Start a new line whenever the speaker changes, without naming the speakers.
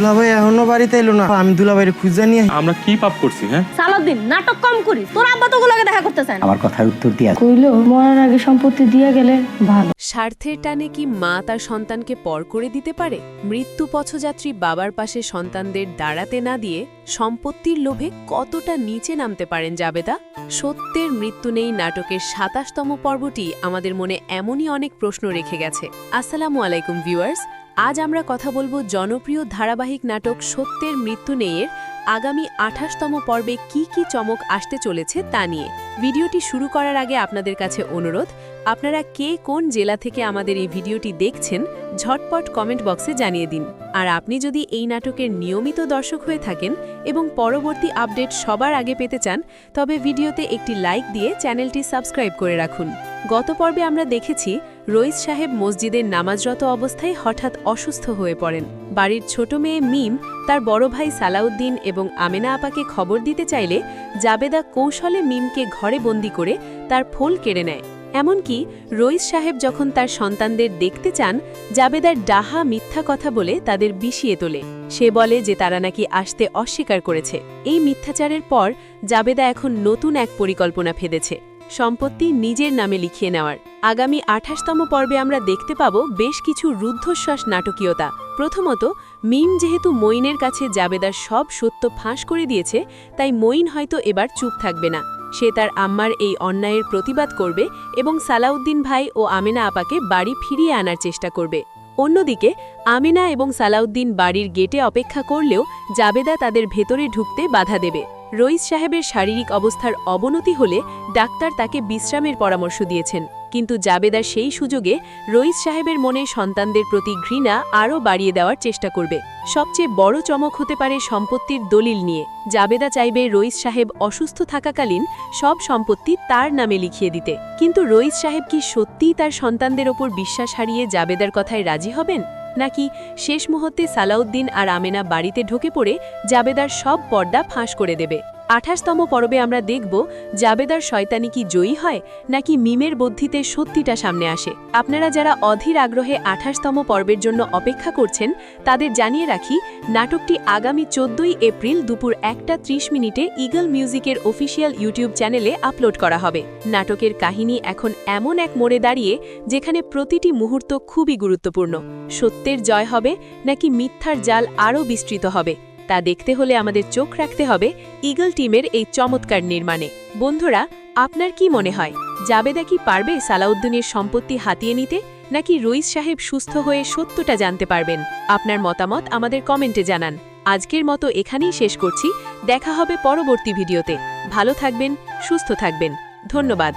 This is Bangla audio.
দুলাভাই এখনো বাড়িতে এলো না, আমি দুলাভাইরে খুঁজে নিয়ে
আমরা কি পাপ করছি? হ্যাঁ,
সালাউদ্দিন নাটক কম করিস, তোর আব্বা তো ওগুলোকে দেখা করতে চায় না।
আমার কথার উত্তর দিয়া
কইলো মরার আগে সম্পত্তি দিয়ে গেলে ভালো।
স্বার্থের টানে কি মা তার সন্তানকে পর করে দিতে পারে? মৃত্যু পথযাত্রী বাবার পাশে সন্তানদের দাঁড়াতে না দিয়ে সম্পত্তির লোভে কতটা নিচে নামতে পারেন জাবেদা? সত্যের মৃত্যু নেই নাটকের ২৭তম পর্বটি আমাদের মনে এমনই অনেক প্রশ্ন রেখে গেছে। আসসালামু আলাইকুম ভিউয়ার্স, আজ আমরা কথা বলবো জনপ্রিয় ধারাবাহিক নাটক সত্যের মৃত্যু নেইয়ের আগামী ২৮তম পর্বে কি কি চমক আসতে চলেছে তা নিয়ে। ভিডিওটি শুরু করার আগে আপনাদের কাছে অনুরোধ, আপনারা কে কোন জেলা থেকে আমাদের এই ভিডিওটি দেখছেন ঝটপট কমেন্ট বক্সে জানিয়ে দিন। আর আপনি যদি এই নাটকের নিয়মিত দর্শক হয়ে থাকেন এবং পরবর্তী আপডেট সবার আগে পেতে চান, তবে ভিডিওতে একটি লাইক দিয়ে চ্যানেলটি সাবস্ক্রাইব করে রাখুন। গত পর্বে আমরা দেখেছি রইস সাহেব মসজিদের নামাজরত অবস্থায় হঠাৎ অসুস্থ হয়ে পড়েন। বাড়ির ছোট মেয়ে মিম তার বড় ভাই সালাউদ্দিন এবং আমেনা আপাকে খবর দিতে চাইলে জাবেদা কৌশলে মিমকে ঘরে বন্দি করে তার ফোল কেড়ে নেয়। এমনকি রইস সাহেব যখন তার সন্তানদের দেখতে চান, জাবেদার ডাহা মিথ্যা কথা বলে তাদের বিষিয়ে তোলে। সে বলে যে তারা নাকি আসতে অস্বীকার করেছে। এই মিথ্যাচারের পর জাবেদা এখন নতুন এক পরিকল্পনা ফেঁদেছে, সম্পত্তি নিজের নামে লিখিয়ে নেওয়ার। আগামী ২৮তম পর্বে আমরা দেখতে পাব বেশ কিছু রুদ্ধশ্বাস নাটকীয়তা। প্রথমত, মিম যেহেতু মঈনের কাছে জাবেদার সব সত্য ফাঁস করে দিয়েছে, তাই মঈন হয়তো এবার চুপ থাকবে না। সে তার আম্মার এই অন্যায়ের প্রতিবাদ করবে এবং সালাউদ্দিন ভাই ও আমেনা আপাকে বাড়ি ফিরিয়ে আনার চেষ্টা করবে। অন্যদিকে আমেনা এবং সালাউদ্দিন বাড়ির গেটে অপেক্ষা করলেও জাবেদা তাদের ভেতরে ঢুকতে বাধা দেবে। রইস সাহেবের শারীরিক অবস্থার অবনতি হলে ডাক্তার তাকে বিশ্রামের পরামর্শ দিয়েছেন, কিন্তু জাবেদা সেই সুযোগে রইস সাহেবের মনে সন্তানদের প্রতি ঘৃণা আরও বাড়িয়ে দেওয়ার চেষ্টা করবে। সবচেয়ে বড় চমক হতে পারে সম্পত্তির দলিল নিয়ে। জাবেদা চাইবে রইস সাহেব অসুস্থ থাকাকালীন সব সম্পত্তি তার নামে লিখিয়ে দিতে, কিন্তু রইস সাহেব কি সত্যিই তার সন্তানদের ওপর বিশ্বাস হারিয়ে জাবেদার কথায় রাজি হবেন, নাকি শেষ মুহূর্তে সালাউদ্দিন আর আমেনা বাড়িতে ঢুকে পড়ে জাবেদার সব পর্দা ফাঁস করে দেবে? ২৮তম পর্বে আমরা দেখব জাবেদার শয়তানি কি জয়ী হয়, নাকি মিমের বুদ্ধিতে সত্যিটা সামনে আসে। আপনারা যারা অধীর আগ্রহে ২৮তম পর্বের জন্য অপেক্ষা করছেন, তাদের জানিয়ে রাখি নাটকটি আগামী ১৪ই এপ্রিল দুপুর ১টা ৩০ ইগল মিউজিকের অফিসিয়াল ইউটিউব চ্যানেলে আপলোড করা হবে। নাটকের কাহিনী এখন এমন এক মোড়ে দাঁড়িয়ে যেখানে প্রতিটি মুহূর্ত খুবই গুরুত্বপূর্ণ। সত্যের জয় হবে নাকি মিথ্যার জাল আরও বিস্তৃত হবে, তা দেখতে হলে আমাদের চোখ রাখতে হবে ইগল টিমের এই চমৎকার নির্মাণে। বন্ধুরা, আপনার কি মনে হয়, জাবেদা কি পারবে সালাউদ্দিনের সম্পত্তি হাতিয়ে নিতে, নাকি রইস সাহেব সুস্থ হয়ে সত্যটা জানতে পারবেন? আপনার মতামত আমাদের কমেন্টে জানান। আজকের মতো এখানেই শেষ করছি, দেখা হবে পরবর্তী ভিডিওতে। ভালো থাকবেন, সুস্থ থাকবেন, ধন্যবাদ।